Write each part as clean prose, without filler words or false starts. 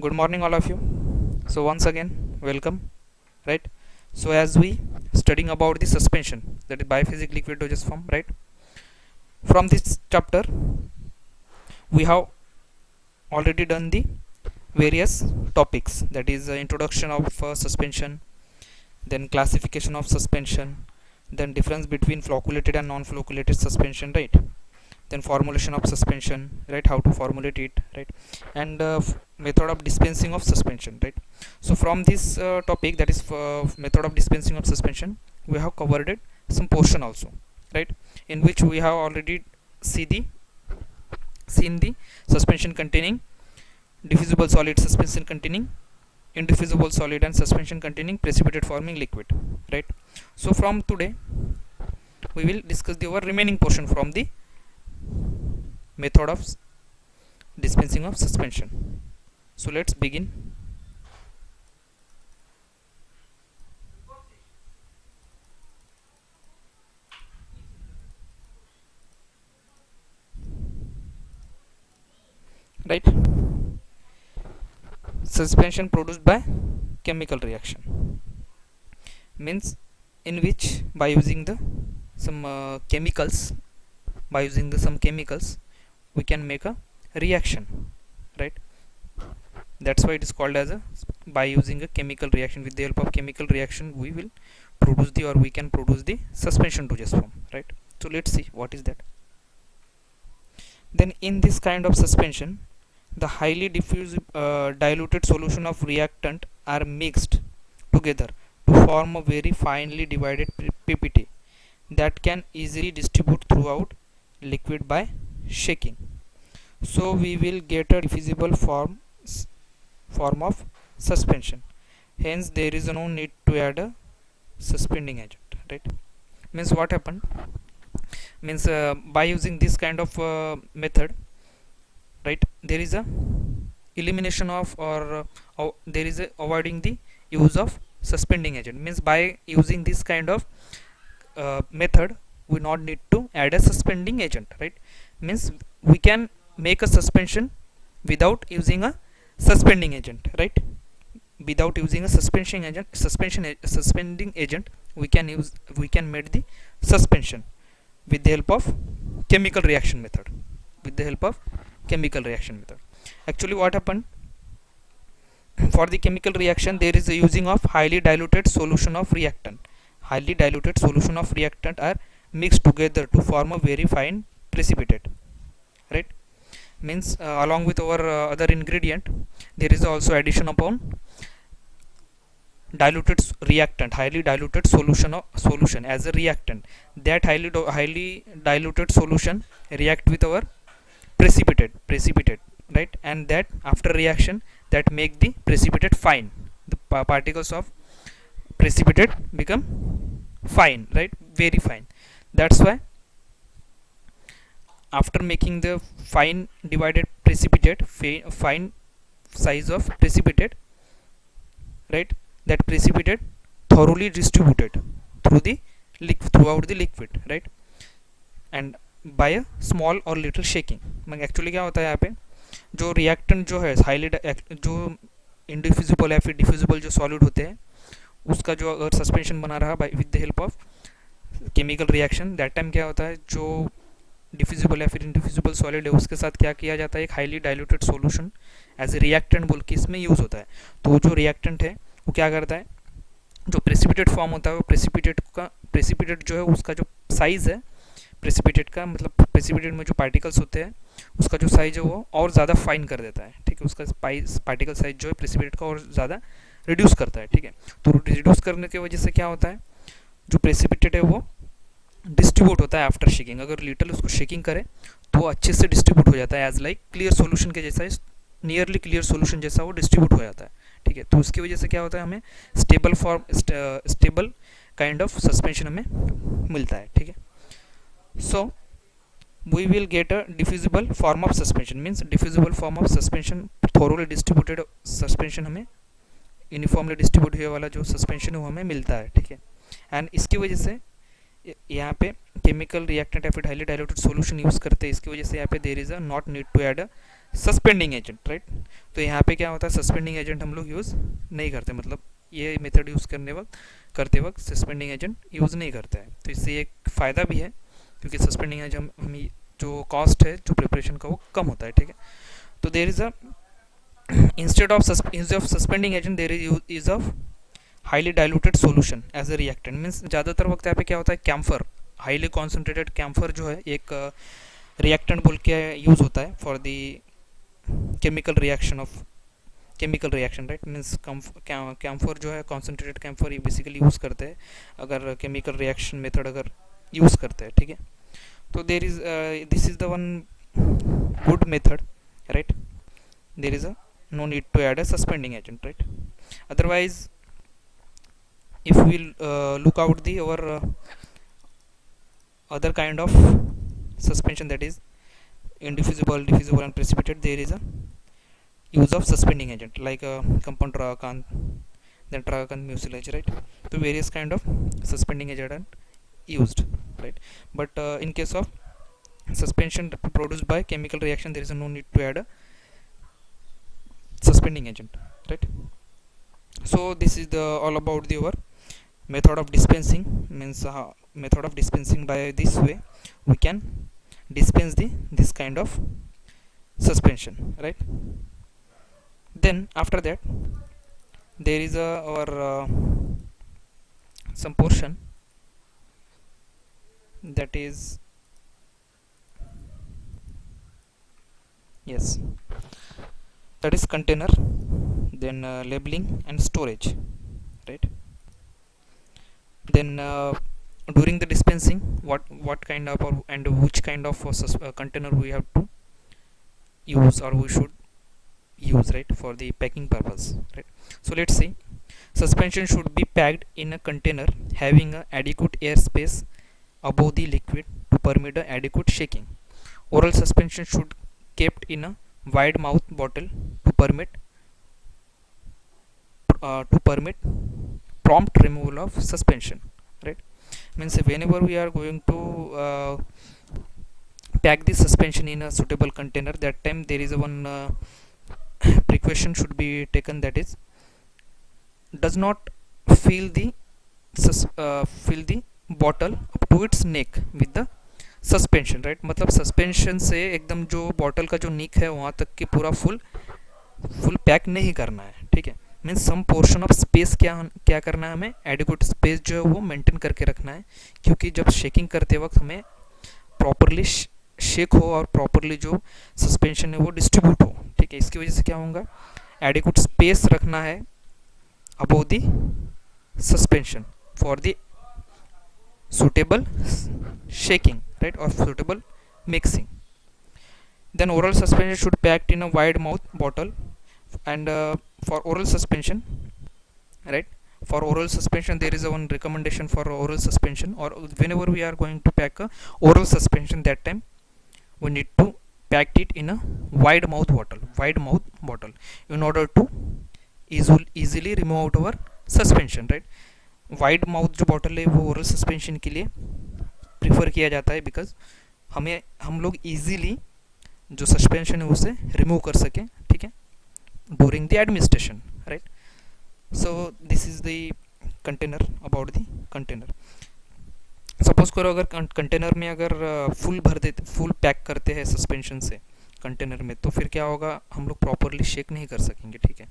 Good morning, all of you. So once again, welcome. Right. So as we studying about the suspension, that is biphasic liquid dosage form. Right. From this chapter, we have already done the various topics. That is introduction of suspension, then classification of suspension, then difference between flocculated and non-flocculated suspension. Right. Then formulation of suspension, right, how to formulate it, right, and method of dispensing of suspension, right. So from this topic, that is method of dispensing of suspension, we have covered it some portion also, right, in which we have already see the seen the suspension containing diffusible solid, suspension containing indiffusible solid, and suspension containing precipitate forming liquid, right. So from today we will discuss the our remaining portion from the method of dispensing of suspension. So let's begin. Right. Suspension produced by chemical reaction means in which by using the some chemicals, by using the some chemicals we can make a reaction, right. That's why it is called as a by using a chemical reaction. With the help of chemical reaction we will produce the or we can produce the suspension dosage form, right. So let's see what is that. Then in this kind of suspension, the highly diffuse diluted solution of reactant are mixed together to form a very finely divided PPT that can easily distribute throughout liquid by shaking. So we will get a diffusible form of suspension. Hence there is no need to add a suspending agent, right. Means what happened, means by using this kind of method, right, there is a elimination of or there is a avoiding the use of suspending agent. Means by using this kind of method we not need to add a suspending agent, right. Means we can make a suspension without using a suspending agent, right. Without using a suspending agent we can make the suspension with the help of chemical reaction method, with the help of chemical reaction method. Actually what happened, for the chemical reaction there is a using of highly diluted solution of reactant. Highly diluted solution of reactant are mixed together to form a very fine precipitate, right. Means along with our other ingredient there is also addition upon diluted reactant, highly diluted solution as a reactant. That highly diluted solution react with our precipitate, right, and that after reaction that make the precipitate fine. The particles of precipitate become fine, right, very fine. That's why after making the fine divided precipitate, fine size of precipitate, right, that precipitate thoroughly distributed through the throughout the liquid, right, and by a small और little shaking. मगर actually क्या होता है यहाँ पे, जो reactant जो है हाईली जो इंडिफ्यूजिबल या फिर डिफ्यूजिबल जो सॉलिड होते हैं उसका जो अगर सस्पेंशन बना रहा by with the help of chemical reaction, that time क्या होता है, जो डिफ्यूजिबल या फिर इंडिफ्यूजिबल सॉलिड है उसके साथ क्या किया जाता है, एक highly diluted solution as a reactant बोल के इसमें यूज़ होता है. तो जो रिएक्टेंट है वो क्या करता है, जो प्रेसिपिटेट फॉर्म होता है वो प्रेसिपिटेट जो है उसका जो साइज़ है प्रेसिपिटेट का, मतलब प्रेसिपिटेट में जो पार्टिकल्स होते हैं उसका जो साइज है वो और ज़्यादा फाइन कर देता है, ठीक है. उसका पार्टिकल साइज जो है प्रेसिपिटेट का और ज़्यादा रिड्यूस करता है, ठीक है. तो रिड्यूस करने की वजह से क्या होता है, जो प्रेसिपिटेट है वो डिस्ट्रीब्यूट होता है आफ्टर शेकिंग. अगर लिटल उसको शेकिंग करे तो वो अच्छे से डिस्ट्रीब्यूट हो जाता है एज लाइक क्लियर सोल्यूशन के जैसा, नियरली क्लियर सोल्यूशन जैसा वो डिस्ट्रीब्यूट हो जाता है, ठीक है. तो उसकी वजह से क्या होता है, हमें स्टेबल काइंड ऑफ सस्पेंशन हमें मिलता है, ठीक है. So we will get a diffusible form of suspension. Means diffusible form of suspension, thoroughly distributed suspension हमें यूनिफॉर्मली डिस्ट्रीब्यूट हुए वाला जो सस्पेंशन है वो हमें मिलता है, ठीक है. एंड इसकी वजह से यहाँ पे केमिकल रिएक्टेंट या फिर हाईली डाइल्यूटेड सॉल्यूशन यूज़ करते हैं. इसकी वजह से यहाँ पे there is a not need to add a suspending agent, right. तो यहाँ पे क्या होता है, सस्पेंडिंग एजेंट हम लोग यूज़ नहीं करते, मतलब ये मेथड यूज़ करते वक्त सस्पेंडिंग एजेंट यूज़ नहीं करता है। तो इससे एक फ़ायदा भी है, क्योंकि सस्पेंडिंग एजेंट हमें जो कॉस्ट है जो प्रिपरेशन का वो कम होता है, ठीक है। तो there is a instead of suspending agent there is of highly diluted solution as a reactant, means ज़्यादातर वक्त यहाँ पे क्या होता है, कैम्फर, हाईली कॉन्सेंट्रेटेड कैम्फर जो है एक रिएक्टेंट बोल के यूज़ होता है for the chemical reaction of chemical reaction, right. Means camphor जो है कॉन्सेंट्रेटेड कैम्फर ये बेसिकली यूज़ करते हैं अगर केमिकल रिएक्शन मेथड अगर यूज़ करते हैं, ठीक है। तो there is this is the one good method, right. There is a no need to add a suspending agent, right? Otherwise if we look out the our other kind of suspension, that is indiffusible, diffusible and precipitate, there is a use of suspending agent like compound Tragacan, then Tragacan mucilage, right? So various kind of suspending agent are used, right? But in case of suspension produced by chemical reaction, there is no need to add a suspending agent, right? So this is the all about the our method of dispensing, means method of dispensing. By this way we can dispense the this kind of suspension, right? Then after that there is our some portion that is, yes, that is container, then labeling and storage, right? Then during the dispensing what kind of and which kind of container we have to use or we should use, right, for the packing purpose, right? So let's see, suspension should be packed in a container having a adequate air space above the liquid to permit a adequate shaking. Oral suspension should kept in a wide mouth bottle to permit prompt removal of suspension, right? Means whenever we are going to pack the suspension in a suitable container, that time there is a one precaution should be taken, that is does not fill the fill the bottle up to its neck with the suspension, right. मतलब suspension से एकदम जो bottle का जो निक है वहाँ तक की पूरा फुल पैक नहीं करना है, ठीक है। Means some portion of space क्या करना है, हमें एडिक्वेट स्पेस जो है वो मेंटेन करके रखना है, क्योंकि जब शेकिंग करते वक्त हमें प्रॉपरली शेक हो और प्रॉपरली जो सस्पेंशन है वो डिस्ट्रीब्यूट हो, ठीक है। इसकी वजह से क्या होगा, एडिक्वेट स्पेस रखना है above the suspension for the suitable shaking, right, or suitable mixing. Then oral suspension should packed in a wide mouth bottle, and for oral suspension, right, for oral suspension there is a one recommendation for oral suspension, or whenever we are going to pack a oral suspension, that time we need to pack it in a wide mouth bottle in order to easily remove out our suspension, right. Wide mouth जो bottle है वो oral suspension के लिए prefer किया जाता है, because हम लोग इजीली जो सस्पेंशन है उसे रिमूव कर सकें, ठीक है, during the administration, right. So this is the container, about the container. Suppose करो अगर कंटेनर में अगर फुल पैक करते हैं सस्पेंशन से कंटेनर में, तो फिर क्या होगा, हम लोग प्रॉपरली शेक नहीं कर सकेंगे, ठीक है।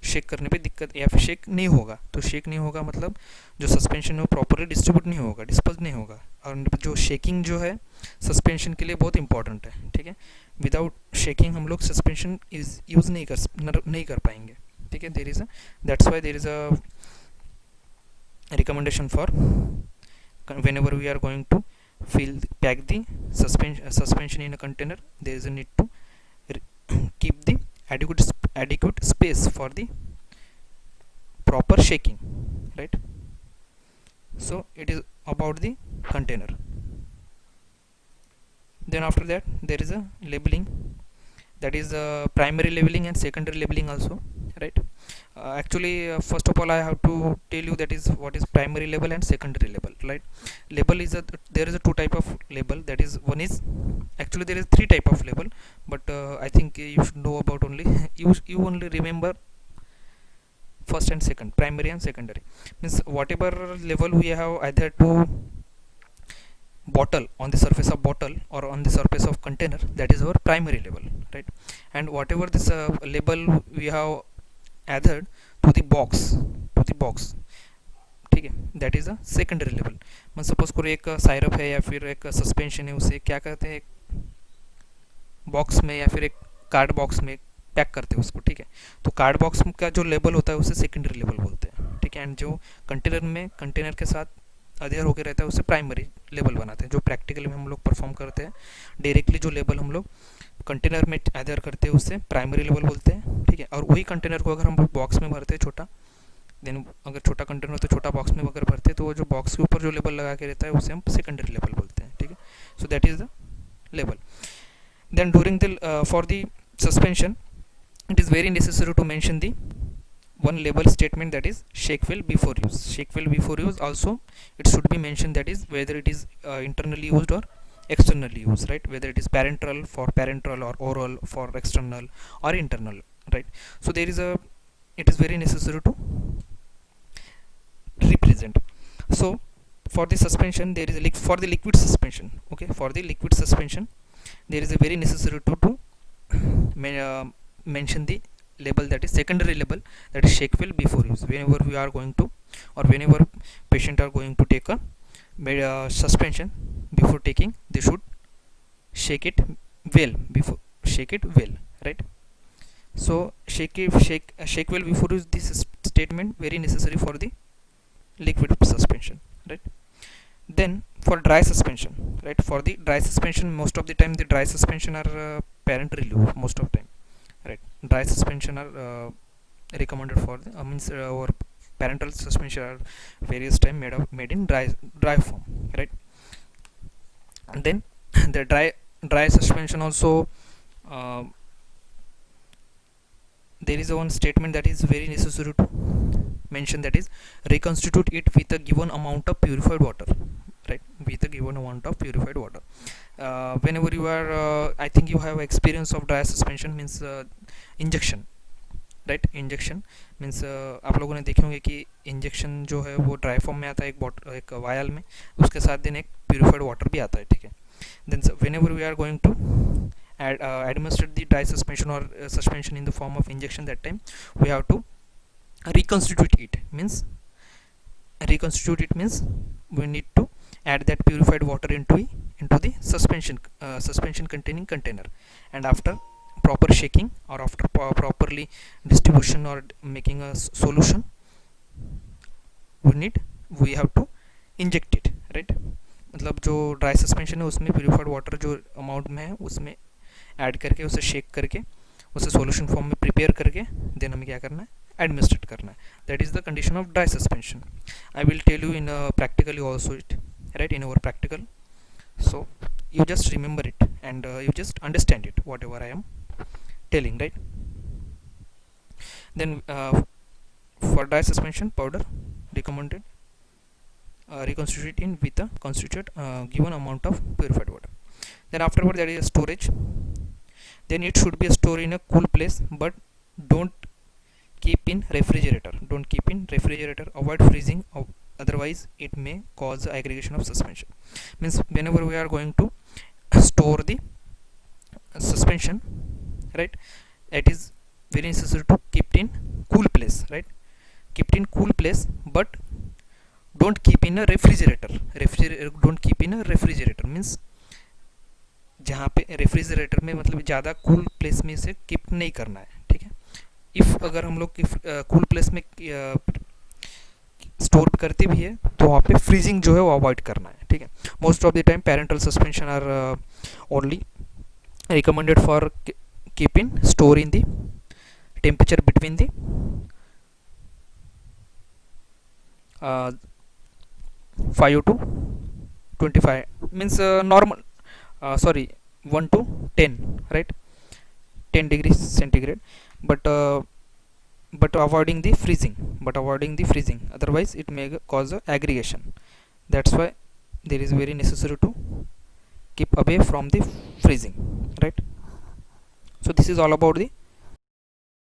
शेक करने पे दिक्कत, या फिर शेक नहीं होगा, तो शेक नहीं होगा मतलब जो सस्पेंशन है वो प्रॉपरली डिस्ट्रीब्यूट नहीं होगा, डिस्पर्स नहीं होगा। और जो शेकिंग जो है सस्पेंशन के लिए बहुत इंपॉर्टेंट है, ठीक है। विदाउट शेकिंग हम लोग सस्पेंशन यूज़ नहीं कर पाएंगे, ठीक है। There is that's why there is a recommendation for whenever we are going to pack the suspension in a container, there is a need to keep the adequate space for the proper shaking, right. So it is about the container. Then after that there is a labeling, that is primary labeling and secondary labeling also, right. First of all, I have to tell you that is what is primary label and secondary label, right? Label is a, there is a two type of label. That is, one is, actually there is three type of label, but I think you should know about only you only remember first and second, primary and secondary. Means whatever level we have either to bottle, on the surface of bottle or on the surface of container, that is our primary level, right? And whatever this label we have added to the box, ठीक है, that is a secondary level. मैं suppose करो एक syrup है या फिर एक suspension है, उसे क्या कहते हैं, बॉक्स में या फिर एक कार्ड बॉक्स में पैक करते हैं उसको, ठीक है. तो कार्ड बॉक्स का जो लेवल होता है उसे सेकेंडरी लेवल बोलते हैं, ठीक है. एंड जो कंटेनर में कंटेनर के साथ अधेर होकर रहता है उसे प्राइमरी लेवल बनाते हैं. जो प्रैक्टिकली में हम लोग परफॉर्म करते हैं, डायरेक्टली जो लेवल हम लोग कंटेनर में अधेर करते हैं उसे प्राइमरी लेवल बोलते हैं, ठीक है. और वही कंटेनर को अगर हम लोग बॉक्स में भरते हैं छोटा, देन अगर छोटा कंटेनर हो तो छोटा बॉक्स में अगर भरते हैं तो वो जो बॉक्स के ऊपर जो लेवल लगा के रहता है उसे हम सेकेंडरी लेवल बोलते हैं, ठीक है. So that is the level. Then during the for the suspension, it is very necessary to mention the one label statement, that is shake well before use. Shake well before use also it should be mentioned, that is whether it is internally used or externally used, right? Whether it is parenteral for parenteral or oral for external or internal, right? So there is a, it is very necessary to represent. So for the suspension there is a for the liquid suspension, okay, for the liquid suspension there is a very necessary to mention the label, that is secondary label, that is shake well before use. Whenever we are going to, or whenever patient are going to take a suspension, before taking they should shake it well, before shake it well, right? So shake well before use, this statement very necessary for the liquid suspension, right? Then for dry suspension, right? For the dry suspension, most of the time the dry suspension are parenteral use, most of the time, right? Dry suspension are recommended for the means or parenteral suspension are various time made in dry form, right? And then the dry suspension also there is one statement that is very necessary to mention, that is reconstitute it with a given amount of purified water, right? With a given amount of purified water. Whenever you are I think you have experience of dry suspension, means injection, right? Injection means आप लोगों ने देखे होंगे कि injection जो है वो dry form में आता है, एक वायल में, उसके साथ देन एक प्यूरिफाइड वाटर भी आता है, ठीक है. Then whenever we are going to administer the dry suspension or suspension in the form of injection, that time we have to reconstitute it. Means we need to add that purified water into the suspension containing container, and after proper shaking or after properly distribution or making a solution, we have to inject it, right? मतलब जो dry suspension है उसमें purified water जो amount में है उसमें add करके उसे शेक करके उसे सॉल्यूशन फॉर्म में प्रिपेयर करके देन हमें क्या करना है, एडमिनिस्ट्रेट करना है. That is the condition of dry suspension. I will tell you in practically also it, right, in our practical. So you just remember it and you just understand it whatever I am telling, right? Then for dry suspension powder recommended reconstitute in with a constitute given amount of purified water. Then afterward there is storage. Then it should be stored in a cool place, but don't keep in refrigerator. Avoid freezing, otherwise it may cause aggregation of suspension. Means whenever we are going to store the suspension, right, it is very necessary to keep it in cool place, right? Keep it in cool place, but don't keep in a refrigerator. Don't keep in a refrigerator means जहाँ पे refrigerator में मतलब ज़्यादा cool place में इसे keep नहीं करना है, ठीक है. इफ़ अगर हम लोग कूल प्लेस में स्टोर करते भी है तो वहाँ पे फ्रीजिंग जो है वो अवॉइड करना है, ठीक है. Most of the time parental suspension are only recommended for keep in store in the temperature between the 5 to 25 means normal 1 to 10, right, 10 degrees centigrade. But but avoiding the freezing, otherwise it may cause a aggregation. That's why there is very necessary to keep away from the freezing, right? So this is all about the